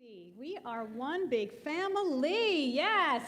We are one big family, yes.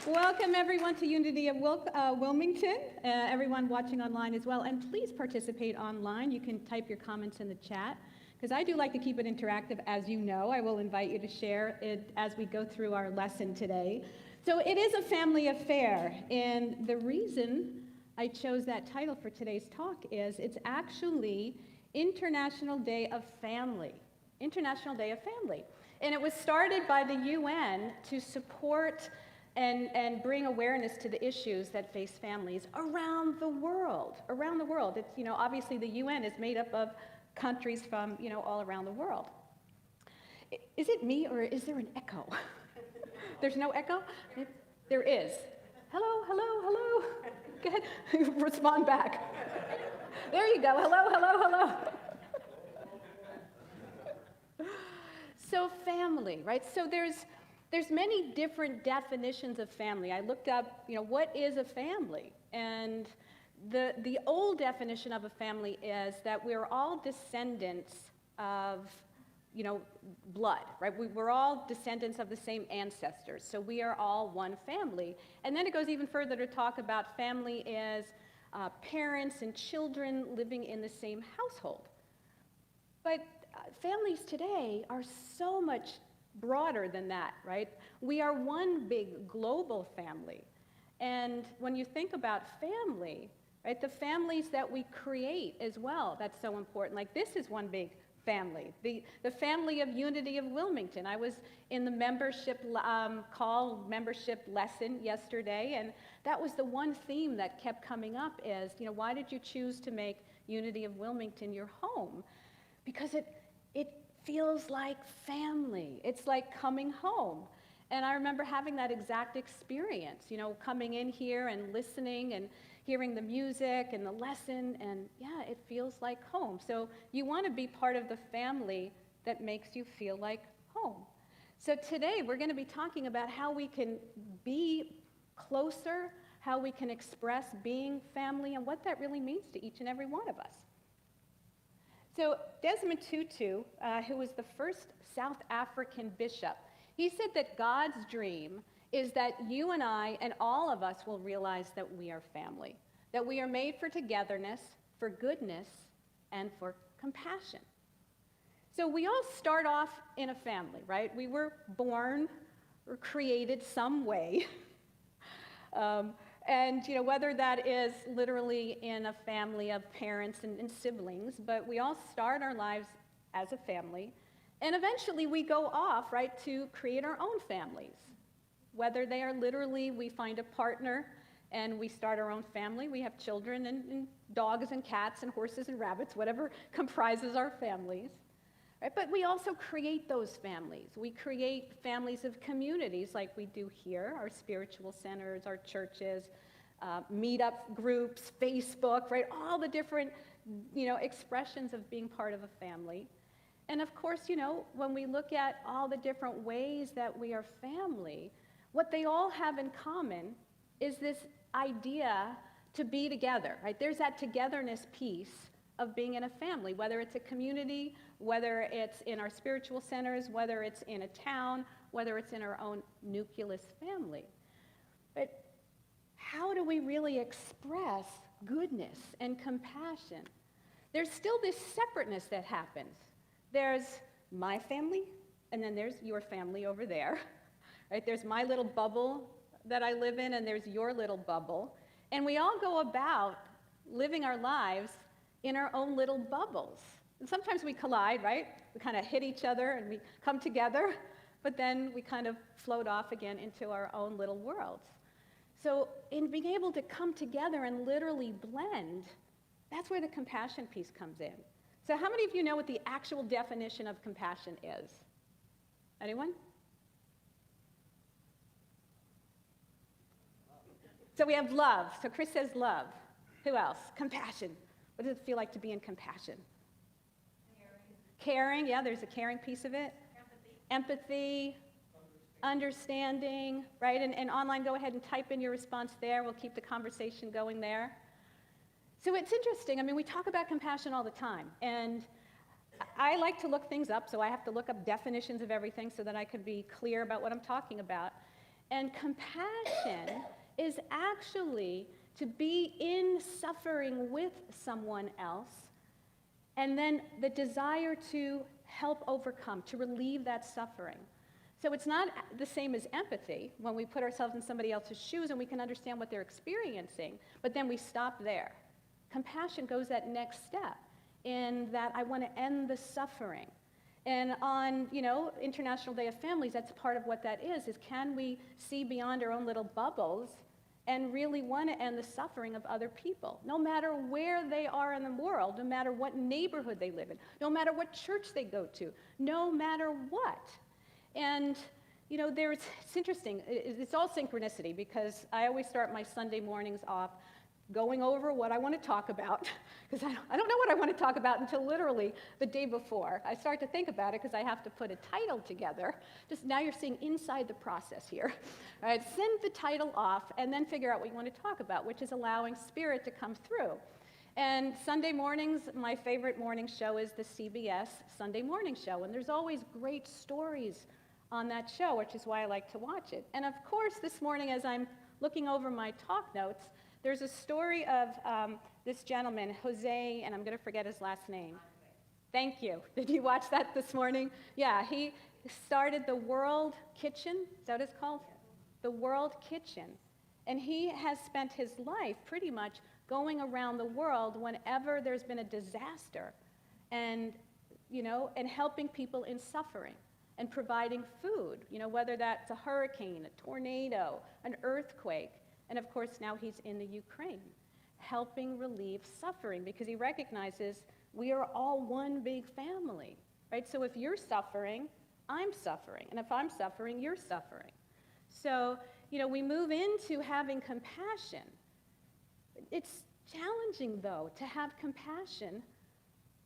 Welcome everyone to Unity of Wilmington, everyone watching online as well, and please participate online. You can type your comments in the chat, because I do like to keep it interactive, as you know. I will invite you to share it as we go through our lesson today. So it is a family affair, and the reason I chose that title for today's talk is it's actually International Day of Family. International Day of Family. And it was started by the UN to support and bring awareness to the issues that face families around the world. Around the world. It's, obviously the UN is made up of countries from, all around the world. Is it me or is there an echo? There's no echo? There is. Hello, hello, hello. Go ahead. Respond back. There you go. Hello, hello, hello. So family, right? So there's many different definitions of family. I looked up, what is a family? And the old definition of a family is that we're all descendants of, blood, right? We're all descendants of the same ancestors. So we are all one family. And then it goes even further to talk about family as parents and children living in the same household. But families today are so much broader than that, right? We are one big global family. And when you think about family, right, the families that we create as well, that's so important. Like this is one big family. The family of Unity of Wilmington. I was in the membership membership lesson yesterday, and that was the one theme that kept coming up is, why did you choose to make Unity of Wilmington your home? Because it feels like family. It's like coming home. And I remember having that exact experience, coming in here and listening and hearing the music and the lesson, and yeah, it feels like home. So you want to be part of the family that makes you feel like home. So today we're going to be talking about how we can be closer, how we can express being family, and what that really means to each and every one of us. So Desmond Tutu, who was the first South African bishop, he said that God's dream is that you and I and all of us will realize that we are family, that we are made for togetherness, for goodness, and for compassion. So we all start off in a family, right? We were born or created some way. And whether that is literally in a family of parents and siblings, but we all start our lives as a family, and eventually we go off, right, to create our own families. Whether they are literally, we find a partner and we start our own family. We have children and dogs and cats and horses and rabbits, whatever comprises our families. Right? But we also create those families. We create families of communities like we do here, our spiritual centers, our churches, meetup groups, Facebook, right? All the different, expressions of being part of a family. And of course, when we look at all the different ways that we are family, what they all have in common is this idea to be together, right? There's that togetherness piece of being in a family, whether it's a community, whether it's in our spiritual centers, whether it's in a town, whether it's in our own nucleus family. But how do we really express goodness and compassion? There's still this separateness that happens. There's my family, and then there's your family over there. Right? There's my little bubble that I live in, and there's your little bubble. And we all go about living our lives in our own little bubbles. And sometimes we collide, right? We kind of hit each other and we come together, but then we kind of float off again into our own little worlds. So in being able to come together and literally blend, that's where the compassion piece comes in. So how many of you know what the actual definition of compassion is? Anyone? So we have love. So Chris says love. Who else? Compassion. What does it feel like to be in compassion? Caring, yeah, there's a caring piece of it. Empathy. Understanding, right? And online, go ahead and type in your response there. We'll keep the conversation going there. So it's interesting. I mean, we talk about compassion all the time. And I like to look things up, so I have to look up definitions of everything so that I can be clear about what I'm talking about. And compassion is actually to be in suffering with someone else, and then the desire to help overcome, to relieve that suffering. So it's not the same as empathy, when we put ourselves in somebody else's shoes and we can understand what they're experiencing, but then we stop there. Compassion goes that next step in that I want to end the suffering. And on, International Day of Families, that's part of what that is can we see beyond our own little bubbles and really want to end the suffering of other people, no matter where they are in the world, no matter what neighborhood they live in, no matter what church they go to, no matter what. And, it's interesting. It's all synchronicity, because I always start my Sunday mornings off going over what I want to talk about, because I don't know what I want to talk about until literally the day before. I start to think about it because I have to put a title together. Just now you're seeing inside the process here. All right, send the title off and then figure out what you want to talk about, which is allowing Spirit to come through. And Sunday mornings, my favorite morning show is the CBS Sunday Morning Show, and there's always great stories on that show, which is why I like to watch it. And of course, this morning as I'm looking over my talk notes, there's a story of this gentleman, Jose, and I'm going to forget his last name. Thank you. Did you watch that this morning? Yeah, he started the World Kitchen. Is that what it's called? The World Kitchen. And he has spent his life pretty much going around the world whenever there's been a disaster and, and helping people in suffering and providing food, whether that's a hurricane, a tornado, an earthquake. And of course, now he's in the Ukraine, helping relieve suffering, because he recognizes we are all one big family, right? So if you're suffering, I'm suffering. And if I'm suffering, you're suffering. So, we move into having compassion. It's challenging, though, to have compassion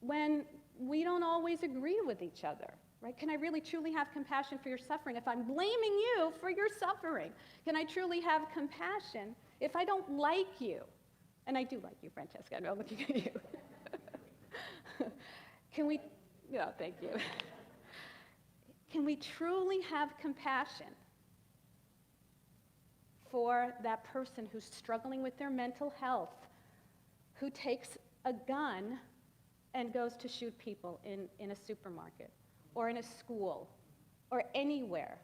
when we don't always agree with each other. Right? Can I really truly have compassion for your suffering if I'm blaming you for your suffering? Can I truly have compassion if I don't like you? And I do like you, Francesca. I'm looking at you. Can we, thank you. Can we truly have compassion for that person who's struggling with their mental health, who takes a gun and goes to shoot people in a supermarket, or in a school, or anywhere?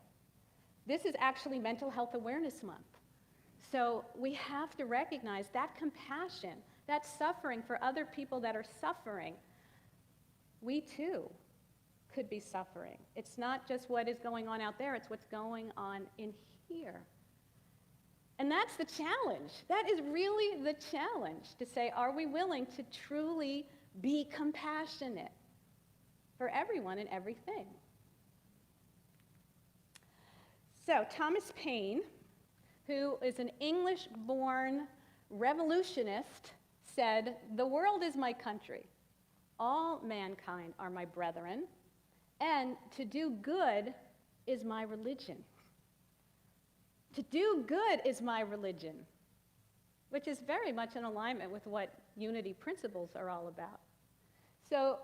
This is actually Mental Health Awareness Month. So we have to recognize that compassion, that suffering for other people that are suffering. We too could be suffering. It's not just what is going on out there, it's what's going on in here. And that's the challenge. That is really the challenge, to say, are we willing to truly be compassionate for everyone and everything? So Thomas Paine, who is an English-born revolutionist, said, "The world is my country. All mankind are my brethren, and to do good is my religion." To do good is my religion, which is very much in alignment with what unity principles are all about. So,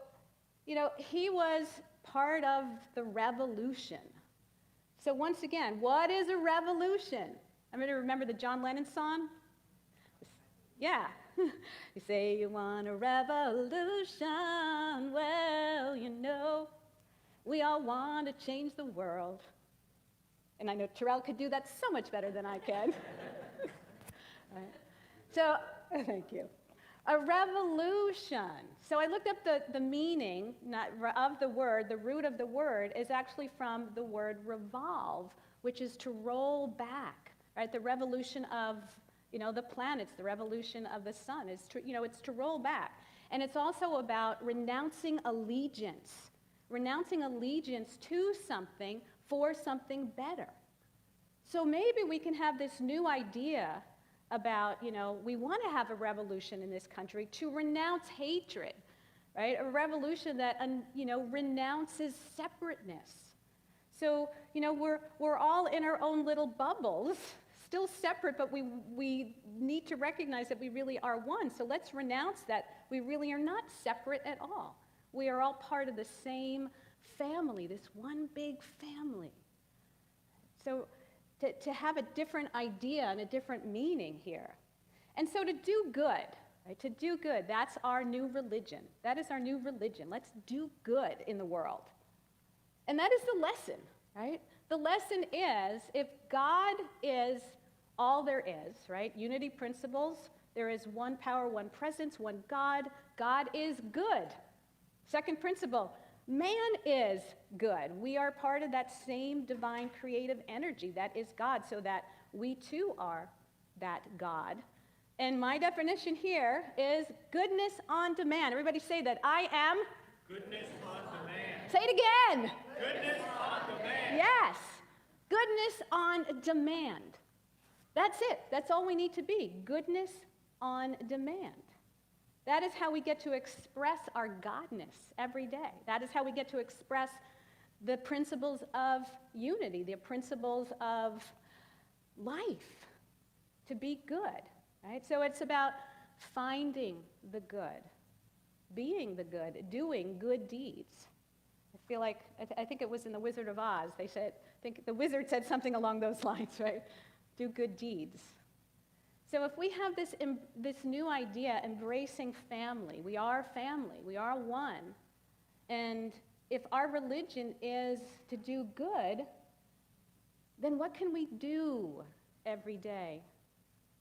he was part of the revolution. So once again, what is a revolution? I'm going to remember the John Lennon song. Yeah. You say you want a revolution. Well, we all want to change the world. And I know Terrell could do that so much better than I can. Right. So, thank you. A revolution. So I looked up the meaning of the word. The root of the word is actually from the word revolve, which is to roll back, right? The revolution of, the planets, the revolution of the sun is to, it's to roll back. And it's also about renouncing allegiance to something for something better. So maybe we can have this new idea about, we want to have a revolution in this country to renounce hatred, right? A revolution that, renounces separateness. So, we're all in our own little bubbles, still separate, but we need to recognize that we really are one. So let's renounce that we really are not separate at all. We are all part of the same family, this one big family. So to have a different idea and a different meaning here. And so to do good, right? To do good, that's our new religion. That is our new religion. Let's do good in the world. And that is the lesson, right? The lesson is, if God is all there is, right? Unity principles, there is one power, one presence, one God. God is good. Second principle, man is good. We are part of that same divine creative energy that is God, so that we too are that God. And my definition here is goodness on demand. Everybody say that. I am goodness on demand. Say it again. Goodness on demand. Yes. Goodness on demand. That's it. That's all we need to be. Goodness on demand. That is how we get to express our godness every day. That is how we get to express the principles of unity, the principles of life, to be good, right? So it's about finding the good, being the good, doing good deeds. I feel like, I think it was in The Wizard of Oz, they said, I think the wizard said something along those lines, right? Do good deeds. So if we have this new idea, embracing family, we are one, and if our religion is to do good, then what can we do every day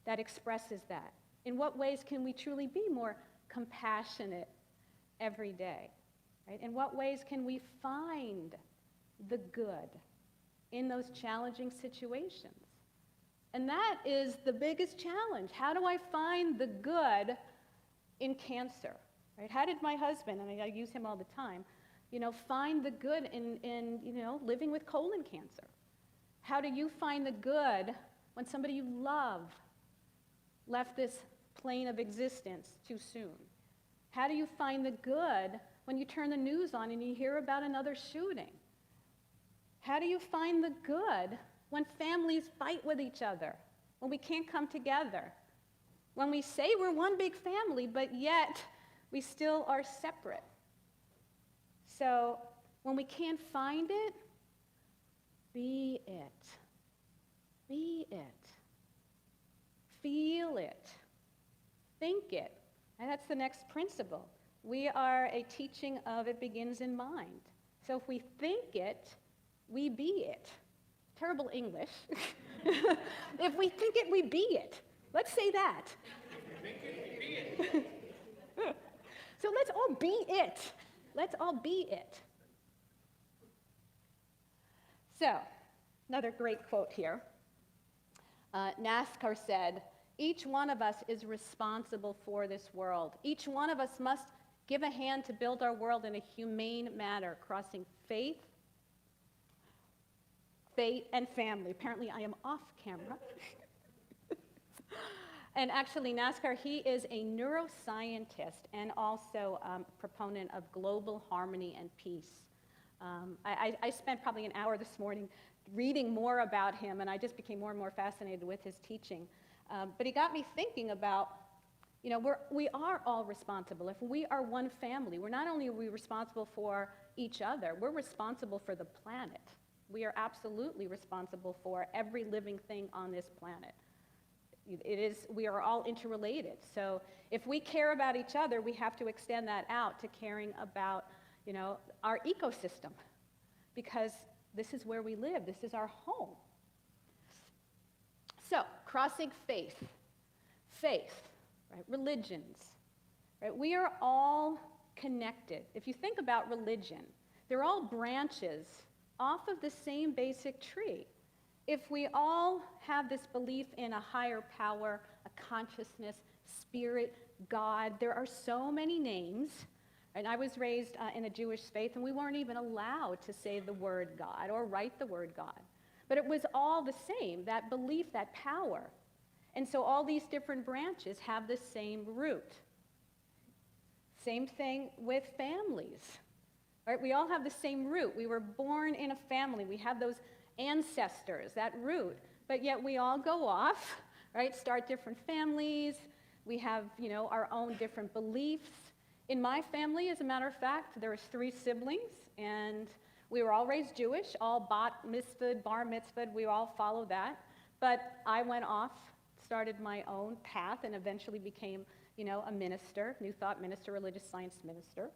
that expresses that? In what ways can we truly be more compassionate every day? Right? In what ways can we find the good in those challenging situations? And that is the biggest challenge. How do I find the good in cancer? Right? How did my husband, I use him all the time, find the good in living with colon cancer? How do you find the good when somebody you love left this plane of existence too soon? How do you find the good when you turn the news on and you hear about another shooting? How do you find the good when families fight with each other, when we can't come together, when we say we're one big family, but yet we still are separate? So when we can't find it, be it. Be it. Feel it. Think it. And that's the next principle. We are a teaching of it begins in mind. So if we think it, we be it. Terrible English. If we think it, we be it. Let's say that. If we think it, we be it. So let's all be it. Let's all be it. So, another great quote here. NASCAR said, each one of us is responsible for this world. Each one of us must give a hand to build our world in a humane manner, crossing faith, and family. Apparently, I am off camera. And actually, NASCAR, he is a neuroscientist and also proponent of global harmony and peace. I spent probably an hour this morning reading more about him, and I just became more and more fascinated with his teaching. But he got me thinking about, we are all responsible. If we are one family, not only are we responsible for each other, we're responsible for the planet. We are absolutely responsible for every living thing on this planet. We are all interrelated. So if we care about each other, we have to extend that out to caring about, our ecosystem, because this is where we live. This is our home. So, crossing faith, right? Religions, right? We are all connected. If you think about religion, they're all branches off of the same basic tree. If we all have this belief in a higher power, a consciousness, spirit, God, there are so many names. And I was raised in a Jewish faith, and we weren't even allowed to say the word God or write the word God. But it was all the same, that belief, that power. And so all these different branches have the same root. Same thing with families. Right? We all have the same root. We were born in a family. We have those ancestors, that root. But yet we all go off, right? Start different families. We have, our own different beliefs. In my family, as a matter of fact, there was 3 siblings, and we were all raised Jewish, all bat mitzvahed, bar mitzvahed, we all follow that. But I went off, started my own path, and eventually became, a minister, New Thought minister, religious science minister.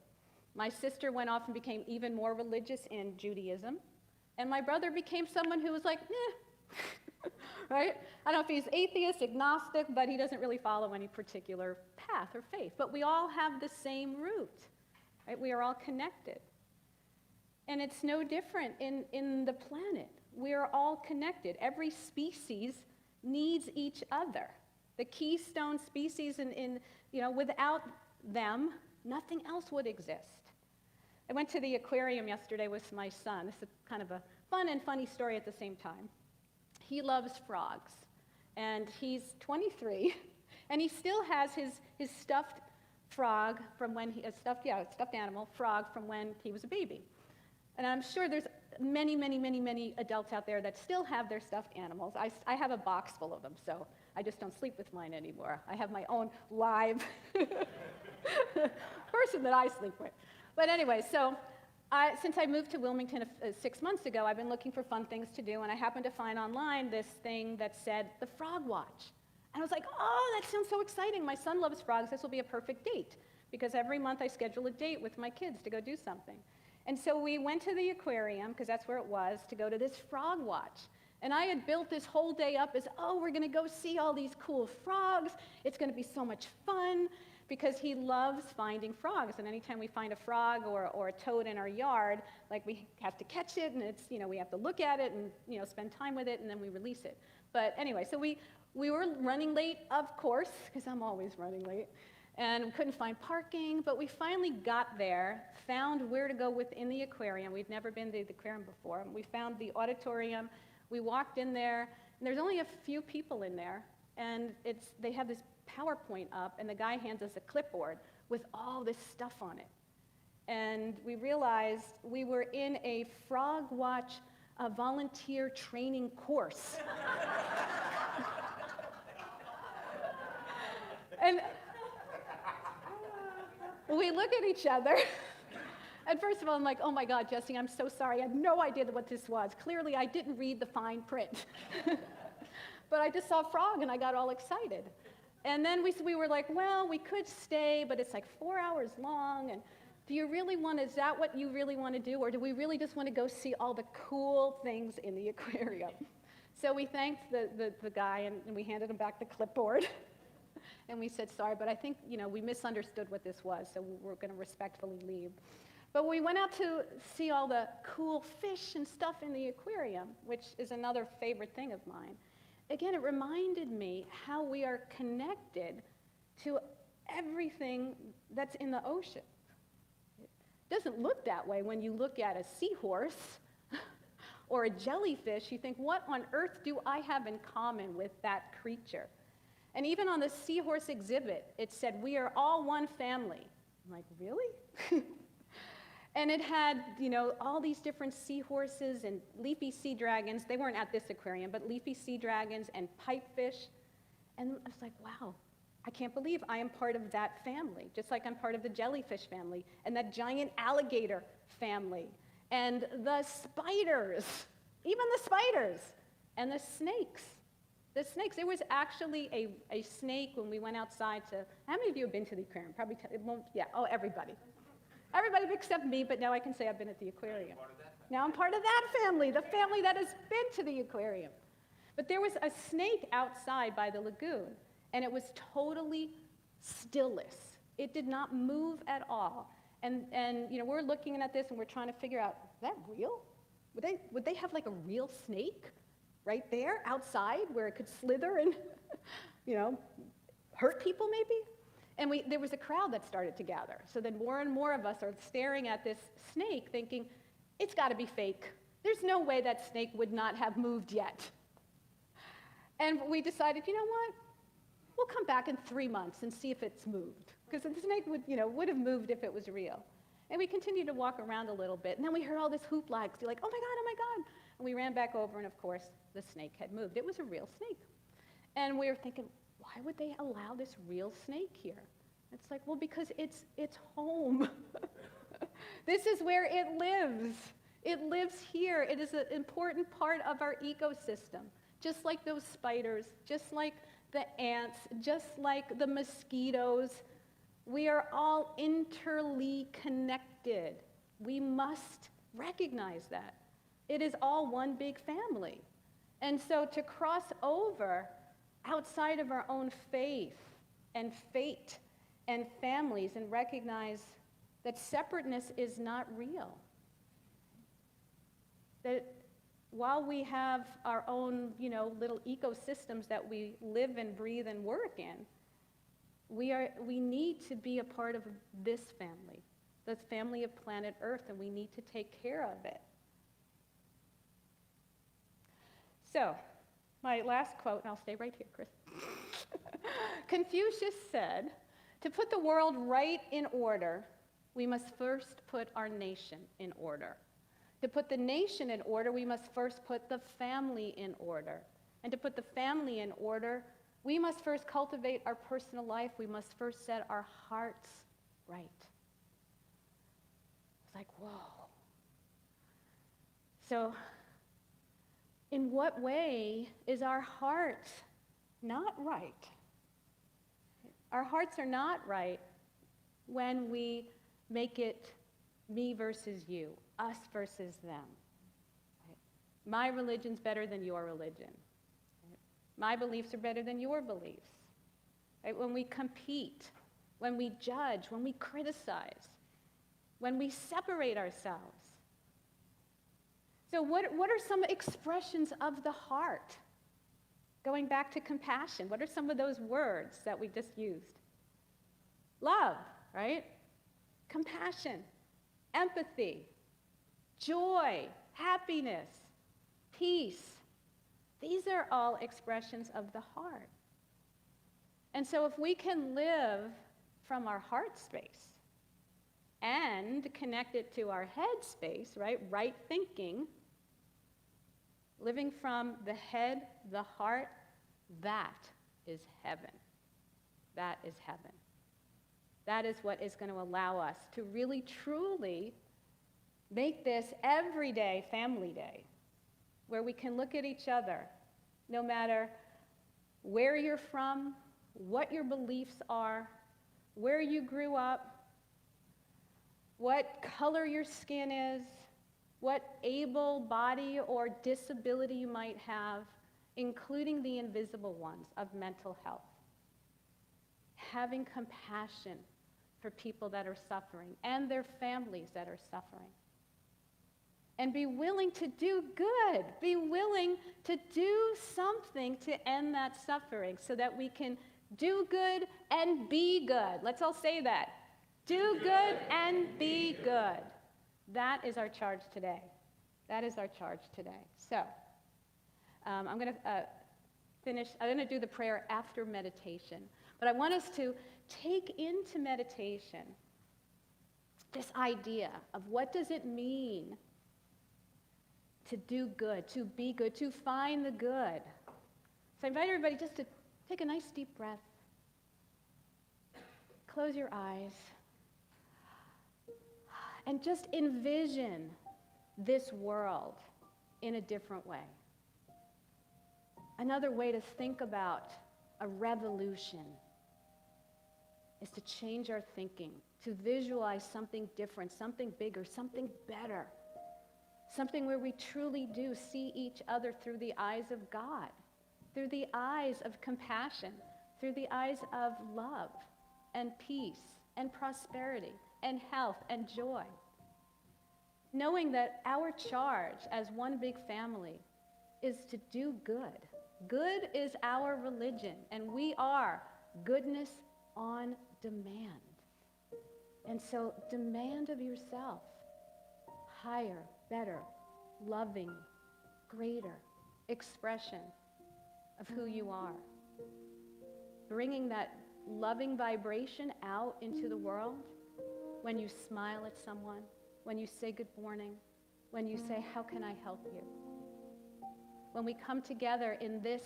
My sister went off and became even more religious in Judaism. And my brother became someone who was like, right? I don't know if he's atheist, agnostic, but he doesn't really follow any particular path or faith. But we all have the same root, right? We are all connected. And it's no different in the planet. We are all connected. Every species needs each other. The keystone species, without them, nothing else would exist. I went to the aquarium yesterday with my son. This is kind of a fun and funny story at the same time. He loves frogs, and he's 23, and he still has his stuffed frog from when he, stuffed animal frog from when he was a baby. And I'm sure there's many, many, many, many adults out there that still have their stuffed animals. I have a box full of them, so I just don't sleep with mine anymore. I have my own live person that I sleep with. But anyway, so since I moved to Wilmington 6 months ago, I've been looking for fun things to do, and I happened to find online this thing that said the Frog Watch. And I was like, oh, that sounds so exciting. My son loves frogs. This will be a perfect date, because every month I schedule a date with my kids to go do something. And so we went to the aquarium, because that's where it was, to go to this Frog Watch. And I had built this whole day up as, we're going to go see all these cool frogs. It's going to be so much fun, because he loves finding frogs. And anytime we find a frog or a toad in our yard, like, we have to catch it, and it's, we have to look at it and, spend time with it, and then we release it. But anyway, so we were running late, of course, because I'm always running late, and we couldn't find parking, but we finally got there, found where to go within the aquarium. We'd never been to the aquarium before. We found the auditorium. We walked in there, and there's only a few people in there, and they have this PowerPoint up, and the guy hands us a clipboard with all this stuff on it. And we realized we were in a Frog Watch volunteer training course. And we look at each other, and first of all, I'm like, oh my God, Jesse, I'm so sorry. I had no idea what this was. Clearly, I didn't read the fine print. But I just saw frog, and I got all excited. And then we were like, well, we could stay, but it's like 4 hours long, and is that what you really want to do, or do we really just want to go see all the cool things in the aquarium? So we thanked the guy, and we handed him back the clipboard. And we said, sorry, but I think, we misunderstood what this was, so we're going to respectfully leave. But we went out to see all the cool fish and stuff in the aquarium, which is another favorite thing of mine. Again, it reminded me how we are connected to everything that's in the ocean. It doesn't look that way when you look at a seahorse or a jellyfish. You think, what on earth do I have in common with that creature? And even on the seahorse exhibit, it said, we are all one family. I'm like, really? And it had, all these different seahorses and leafy sea dragons. They weren't at this aquarium, but leafy sea dragons and pipefish. And I was like, wow, I can't believe I am part of that family, just like I'm part of the jellyfish family and that giant alligator family and the spiders, even the spiders, and the snakes. The snakes. There was actually a snake when we went outside to, how many of you have been to the aquarium? Probably, everybody. Everybody except me, but now I can say I've been at the aquarium. Now I'm part of that family, the family that has been to the aquarium. But there was a snake outside by the lagoon, and it was totally stillless. It did not move at all. And we're looking at this, and we're trying to figure out, is that real? Would they have like a real snake right there outside where it could slither and, hurt people maybe? And there was a crowd that started to gather. So then more and more of us are staring at this snake thinking, it's got to be fake. There's no way that snake would not have moved yet. And we decided, you know what? We'll come back in 3 months and see if it's moved. Because the snake would have moved if it was real. And we continued to walk around a little bit. And then we heard all this hoopla. You're like, oh my God, oh my God. And we ran back over, and of course, the snake had moved. It was a real snake. And we were thinking, why would they allow this real snake here? It's like, well, because it's home. This is where it lives. It lives here. It is an important part of our ecosystem. Just like those spiders, just like the ants, just like the mosquitoes. We are all interly connected. We must recognize that. It is all one big family. And so to cross over outside of our own faith and fate and families and recognize that separateness is not real. That while we have our own, little ecosystems that we live and breathe and work in, we need to be a part of this family, the family of planet Earth, and we need to take care of it. So, my last quote, and I'll stay right here, Chris. Confucius said, "To put the world right in order, we must first put our nation in order. To put the nation in order, we must first put the family in order. And to put the family in order, we must first cultivate our personal life. We must first set our hearts right." It's like, whoa. So, in what way is our heart not right? Our hearts are not right when we make it me versus you, us versus them. Right? My religion's better than your religion. Right? My beliefs are better than your beliefs. Right? When we compete, when we judge, when we criticize, when we separate ourselves. So what are some expressions of the heart? Going back to compassion, what are some of those words that we just used? Love, right? Compassion, empathy, joy, happiness, peace. These are all expressions of the heart. And so if we can live from our heart space and connect it to our head space, right thinking, living from the head, the heart, that is heaven. That is heaven. That is what is going to allow us to really, truly make this everyday family day, where we can look at each other, no matter where you're from, what your beliefs are, where you grew up, what color your skin is, what able body or disability you might have, including the invisible ones of mental health. Having compassion for people that are suffering and their families that are suffering. And be willing to do good. Be willing to do something to end that suffering so that we can do good and be good. Let's all say that. Do good and be good. That is our charge today. That is our charge today. So, I'm going to finish. I'm going to do the prayer after meditation. But I want us to take into meditation this idea of what does it mean to do good, to be good, to find the good. So I invite everybody just to take a nice deep breath. Close your eyes. And just envision this world in a different way. Another way to think about a revolution is to change our thinking, to visualize something different, something bigger, something better, something where we truly do see each other through the eyes of God, through the eyes of compassion, through the eyes of love and peace and prosperity and health and joy. Knowing that our charge as one big family is to do good. Good is our religion, and we are goodness on demand. And so demand of yourself higher, better, loving, greater expression of who you are. Bringing that loving vibration out into the world when you smile at someone, when you say good morning, when you say, how can I help you? When we come together in this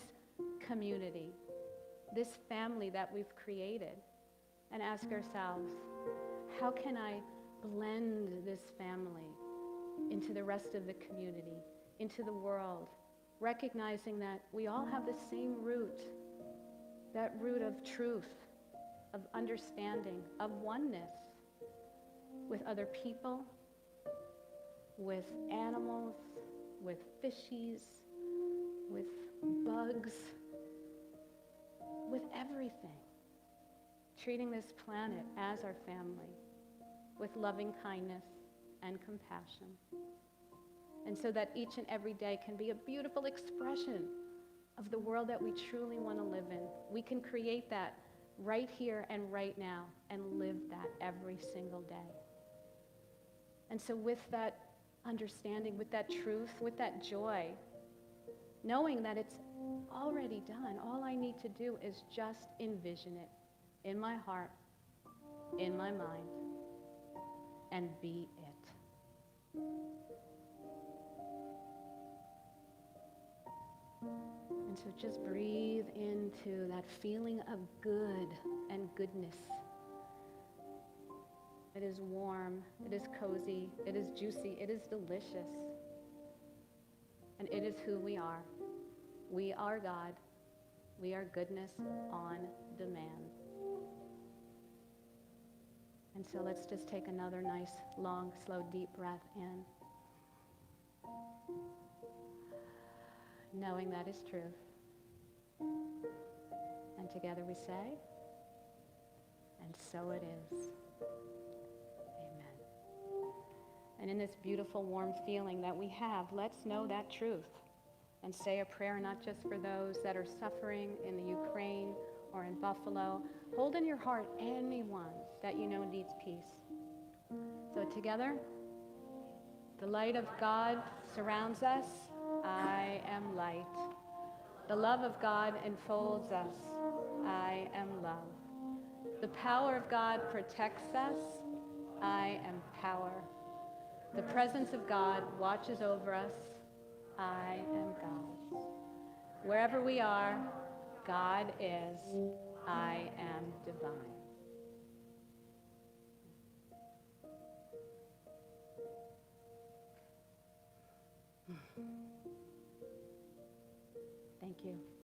community, this family that we've created, and ask ourselves, how can I blend this family into the rest of the community, into the world, recognizing that we all have the same root, that root of truth, of understanding, of oneness with other people, with animals, with fishies, with bugs, with everything. Treating this planet as our family with loving kindness and compassion. And so that each and every day can be a beautiful expression of the world that we truly want to live in. We can create that right here and right now and live that every single day. And so with that understanding, with that truth, with that joy, knowing that it's already done, all I need to do is just envision it in my heart, in my mind, and be it. And so just breathe into that feeling of good and goodness. It is warm, it is cozy, it is juicy, it is delicious. And it is who we are. We are God. We are goodness on demand. And so let's just take another nice, long, slow, deep breath in. Knowing that is truth. And together we say, and so it is. Amen. And in this beautiful, warm feeling that we have, let's know that truth and say a prayer not just for those that are suffering in the Ukraine or in Buffalo. Hold in your heart anyone that you know needs peace. So together, the light of God surrounds us. I am light. The love of God enfolds us. I am love. The power of God protects us. I am power. The presence of God watches over us. I am God. Wherever we are, God is. I am divine. Thank you.